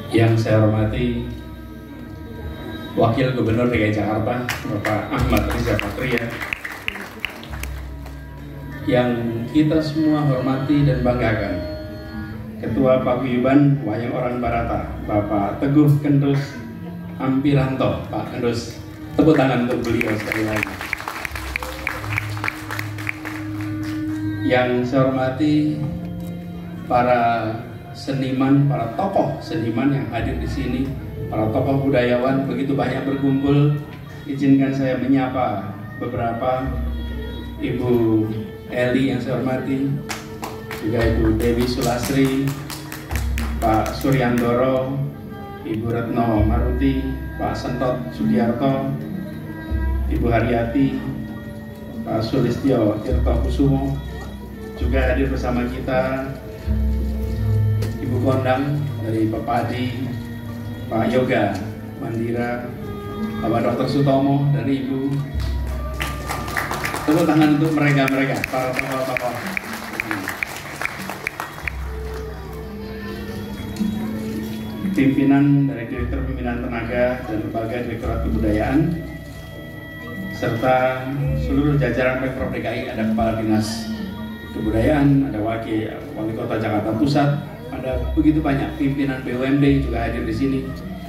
Yang saya hormati Wakil Gubernur DKI Jakarta Bapak Ahmad Riza Patria, yang kita semua hormati dan banggakan Ketua Paguyuban Wayang Orang Barata Bapak Teguh Kendus Ampiranto. Pak Kendus, tepuk tangan untuk beliau sekali lagi. Yang saya hormati para seniman, para tokoh seniman yang hadir di sini, para tokoh budayawan begitu banyak berkumpul. Izinkan saya menyapa beberapa. Ibu Eli yang saya hormati, juga Ibu Dewi Sulasri, Pak Suryandoro, Ibu Retno Maruti, Pak Sentot Sugiarto, Ibu Haryati, Pak Sulistyo Tirto Kusumo. Juga hadir bersama kita Ibu Kondang dari Bapak Adi, Pak Yoga Mandira, Bapak Dr. Sutomo dan Ibu. Tepuk tangan untuk mereka para tokoh-tokoh. Pimpinan dari Direktur Pembinaan Tenaga dan Lembaga Direktorat Kebudayaan, serta seluruh jajaran Pemprov DKI. Ada Kepala Dinas Kebudayaan, ada Wali Kota Jakarta Pusat, ada begitu banyak pimpinan BUMD juga hadir di sini,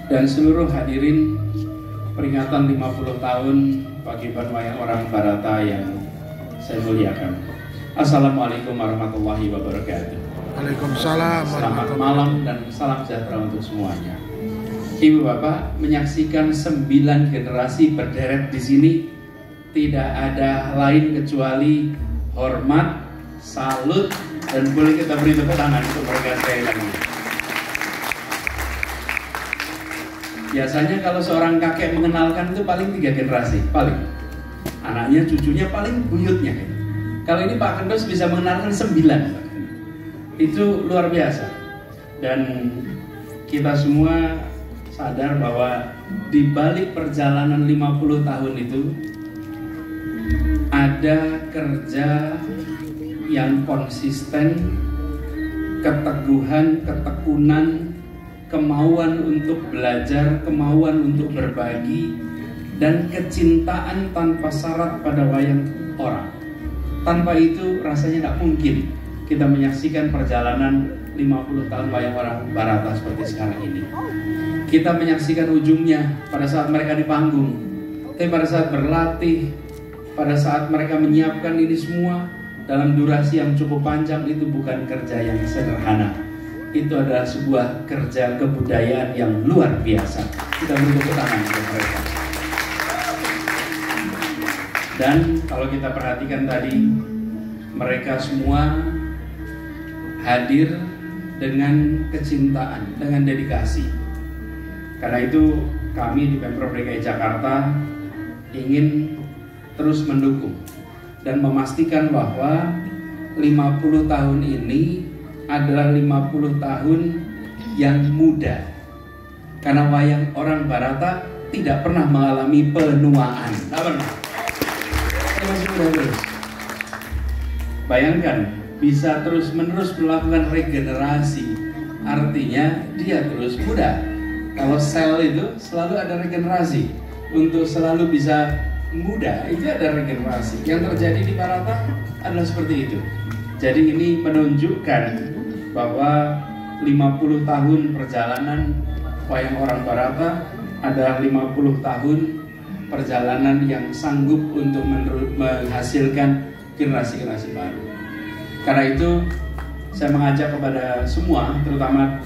dan seluruh hadirin peringatan 50 tahun Paguyuban Wayang Orang Barata yang saya muliakan. Assalamualaikum warahmatullahi wabarakatuh. Waalaikumsalam. Selamat malam dan salam sejahtera untuk semuanya. Ibu Bapak, menyaksikan 9 generasi berderet di sini, tidak ada lain kecuali hormat, salut, dan boleh kita beri tepuk tangan untuk mereka sekali lagi. Biasanya kalau seorang kakek mengenalkan itu paling 3 generasi, paling anaknya, cucunya, paling buyutnya. Kalau ini Pak Kendus bisa mengenalkan 9, itu luar biasa. Dan kita semua sadar bahwa di balik perjalanan 50 tahun itu ada kerja yang konsisten, keteguhan, ketekunan, kemauan untuk belajar, kemauan untuk berbagi, dan kecintaan tanpa syarat pada wayang orang. Tanpa itu rasanya tidak mungkin kita menyaksikan perjalanan 50 tahun wayang orang Barata seperti sekarang ini. Kita menyaksikan ujungnya pada saat mereka di panggung, tapi pada saat berlatih, pada saat mereka menyiapkan ini semua dalam durasi yang cukup panjang, itu bukan kerja yang sederhana. Itu adalah sebuah kerja kebudayaan yang luar biasa. Kita beri tepuk tangan untuk mereka. Dan kalau kita perhatikan tadi, mereka semua hadir dengan kecintaan, dengan dedikasi. Karena itu kami di Pemprov DKI Jakarta ingin terus mendukung dan memastikan bahwa 50 tahun ini adalah 50 tahun yang muda. Karena wayang orang Barata tidak pernah mengalami penuaan. Tidak pernah. Masih muda terus. Bayangkan, bisa terus-menerus melakukan regenerasi. Artinya dia terus muda. Kalau sel itu selalu ada regenerasi. Untuk selalu bisa muda, itu ada regenerasi. Yang terjadi di Barata adalah seperti itu. Jadi ini menunjukkan bahwa 50 tahun perjalanan wayang orang Barata adalah 50 tahun perjalanan yang sanggup untuk menghasilkan generasi-generasi baru. Karena itu saya mengajak kepada semua, terutama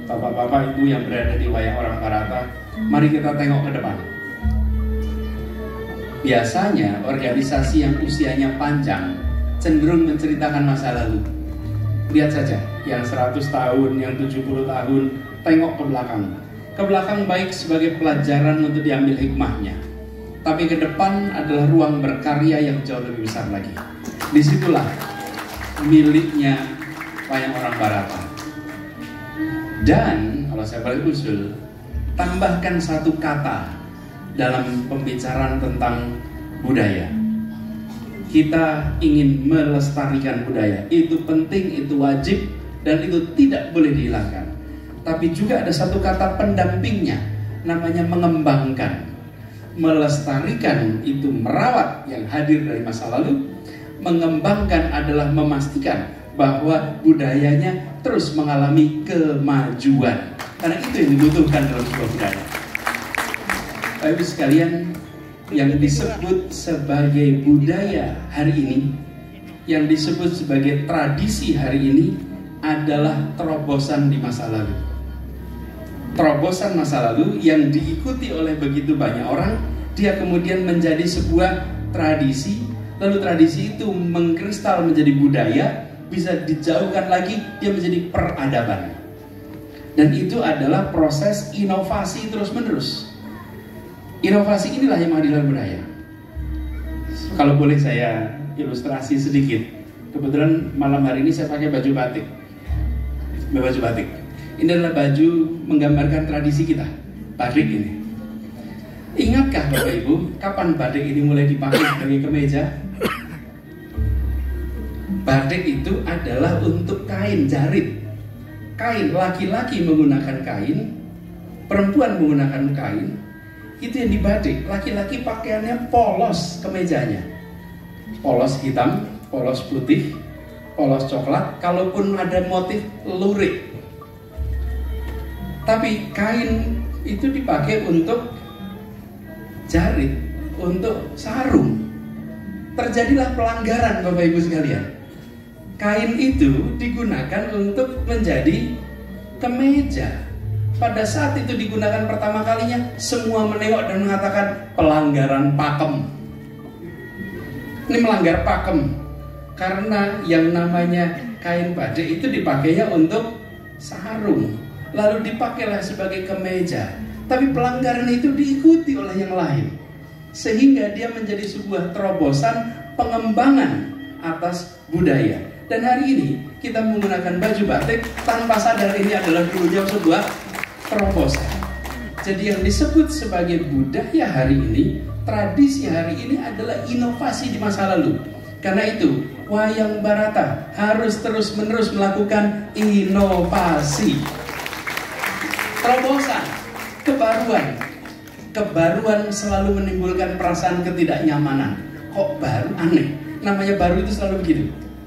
bapak-bapak, ibu yang berada di wayang orang Barata, mari kita tengok ke depan. Biasanya organisasi yang usianya panjang cenderung menceritakan masa lalu. Lihat saja, yang 100 tahun, yang 70 tahun, tengok ke belakang. Ke belakang baik sebagai pelajaran untuk diambil hikmahnya. Tapi ke depan adalah ruang berkarya yang jauh lebih besar lagi. Disitulah miliknya wayang orang Barata. Dan kalau saya balik usul, tambahkan satu kata dalam pembicaraan tentang budaya. Kita ingin melestarikan budaya, itu penting, itu wajib, dan itu tidak boleh dihilangkan. Tapi juga ada satu kata pendampingnya, namanya mengembangkan. Melestarikan itu merawat yang hadir dari masa lalu, mengembangkan adalah memastikan bahwa budayanya terus mengalami kemajuan. Karena itu yang dibutuhkan dalam sebuah budaya. Bapak Ibu sekalian, yang disebut sebagai budaya hari ini, yang disebut sebagai tradisi hari ini adalah terobosan di masa lalu. Terobosan masa lalu yang diikuti oleh begitu banyak orang, dia kemudian menjadi sebuah tradisi, lalu tradisi itu mengkristal menjadi budaya, bisa dijauhkan lagi, dia menjadi peradaban. Dan itu adalah proses inovasi terus-menerus. Inovasi inilah yang menghadirkan budaya. Kalau boleh saya ilustrasi sedikit. Kebetulan malam hari ini saya pakai baju batik. Baju batik. Ini adalah baju menggambarkan tradisi kita. Batik ini. Ingatkah Bapak Ibu, kapan batik ini mulai dipakai sebagai kemeja? Batik itu adalah untuk kain jarit. Kain, laki-laki menggunakan kain, perempuan menggunakan kain. Itu yang dibatik. Laki-laki pakaiannya polos kemejanya, polos hitam, polos putih, polos coklat, kalaupun ada motif lurik. Tapi kain itu dipakai untuk jarit, untuk sarung. Terjadilah pelanggaran Bapak Ibu sekalian. Kain itu digunakan untuk menjadi kemeja. Pada saat itu digunakan pertama kalinya, semua menengok dan mengatakan pelanggaran pakem. Ini melanggar pakem. Karena yang namanya kain batik itu dipakainya untuk sarung, lalu dipakailah sebagai kemeja. Tapi pelanggaran itu diikuti oleh yang lain, sehingga dia menjadi sebuah terobosan pengembangan atas budaya. Dan hari ini kita menggunakan baju batik tanpa sadar ini adalah dulunya sebuah terobosan. Jadi yang disebut sebagai budaya hari ini, tradisi hari ini adalah inovasi di masa lalu. Karena itu wayang Barata harus terus-menerus melakukan inovasi, terobosan, kebaruan. Kebaruan selalu menimbulkan perasaan ketidaknyamanan. Kok baru, aneh. Namanya baru itu selalu begitu.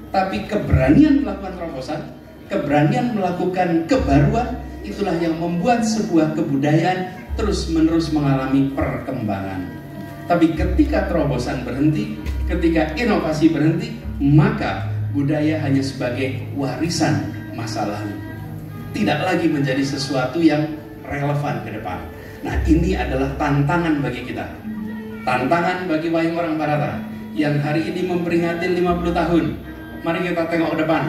Tapi keberanian melakukan terobosan, keberanian melakukan kebaruan, itulah yang membuat sebuah kebudayaan terus-menerus mengalami perkembangan. Tapi ketika terobosan berhenti, ketika inovasi berhenti, maka budaya hanya sebagai warisan masa lalu, tidak lagi menjadi sesuatu yang relevan ke depan. Nah, ini adalah tantangan bagi kita. Tantangan bagi wayang orang Barata yang hari ini memperingati 50 tahun. Mari kita tengok ke depan.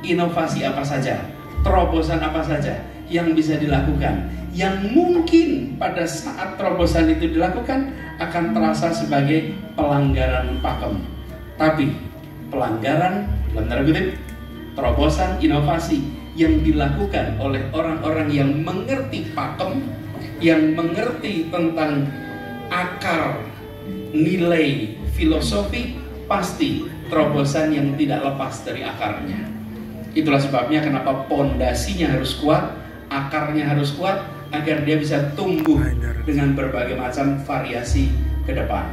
Inovasi apa saja, terobosan apa saja yang bisa dilakukan, yang mungkin pada saat terobosan itu dilakukan akan terasa sebagai pelanggaran pakem. Tapi pelanggaran, dalam tanda kutip, terobosan, inovasi yang dilakukan oleh orang-orang yang mengerti pakem, yang mengerti tentang akar nilai filosofi, pasti terobosan yang tidak lepas dari akarnya. Itulah sebabnya kenapa pondasinya harus kuat, akarnya harus kuat, agar dia bisa tumbuh dengan berbagai macam variasi ke depan.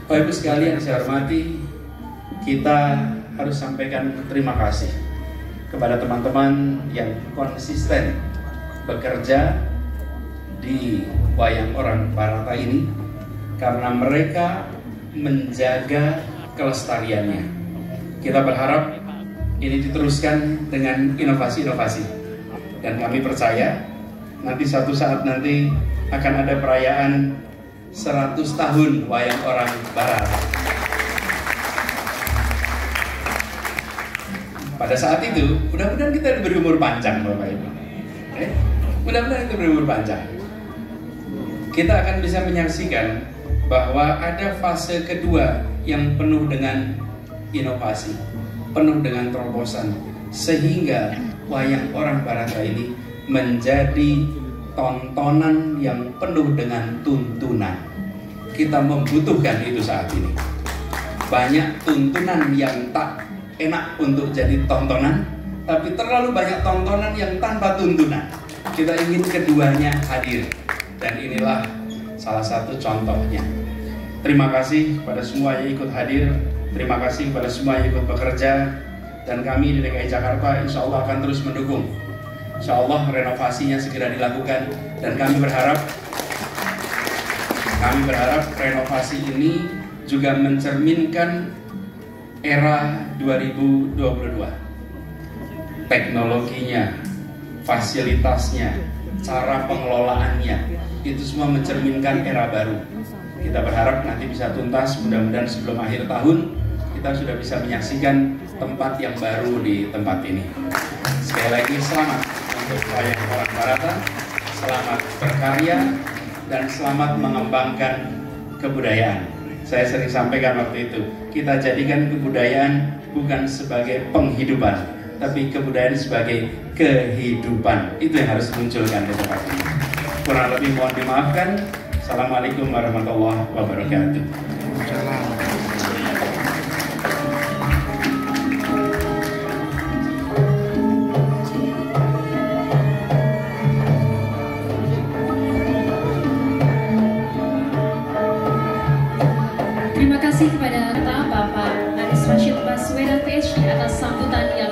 Bapak Ibu sekalian yang saya hormati, kita harus sampaikan terima kasih kepada teman-teman yang konsisten bekerja di wayang orang Barata ini, karena mereka menjaga kelestariannya. Kita berharap ini diteruskan dengan inovasi-inovasi, dan kami percaya nanti suatu saat nanti akan ada perayaan 100 tahun wayang orang Barata. pada saat itu, mudah-mudahan kita berumur panjang Bapak Ibu. Mudah-mudahan kita berumur panjang. Kita akan bisa menyaksikan bahwa ada fase kedua yang penuh dengan inovasi, penuh dengan terobosan, sehingga wayang orang Barata ini menjadi tontonan yang penuh dengan tuntunan. Kita membutuhkan itu saat ini. Banyak tuntunan yang tak enak untuk jadi tontonan, tapi terlalu banyak tontonan yang tanpa tuntunan. Kita ingin keduanya hadir, dan inilah salah satu contohnya. Terima kasih kepada semua yang ikut hadir, terima kasih kepada semua yang ikut bekerja, dan kami di DKI Jakarta insya Allah akan terus mendukung. Insya Allah renovasinya segera dilakukan, dan kami berharap renovasi ini juga mencerminkan era 2022. Teknologinya, fasilitasnya, cara pengelolaannya, itu semua mencerminkan era baru. Kita berharap nanti bisa tuntas, mudah-mudahan sebelum akhir tahun kita sudah bisa menyaksikan tempat yang baru di tempat ini. Sekali lagi selamat untuk wayang orang Barata, selamat berkarya, dan selamat mengembangkan kebudayaan. Saya sering sampaikan waktu itu, kita jadikan kebudayaan bukan sebagai penghidupan, tapi kebudayaan sebagai kehidupan. Itu yang harus dimunculkan di tempat ini. Kurang lebih mohon dimaafkan. Assalamualaikum warahmatullahi wabarakatuh. Terima kasih kepada Bapak Anies Rashid Baswedan PSY atas sambutan yang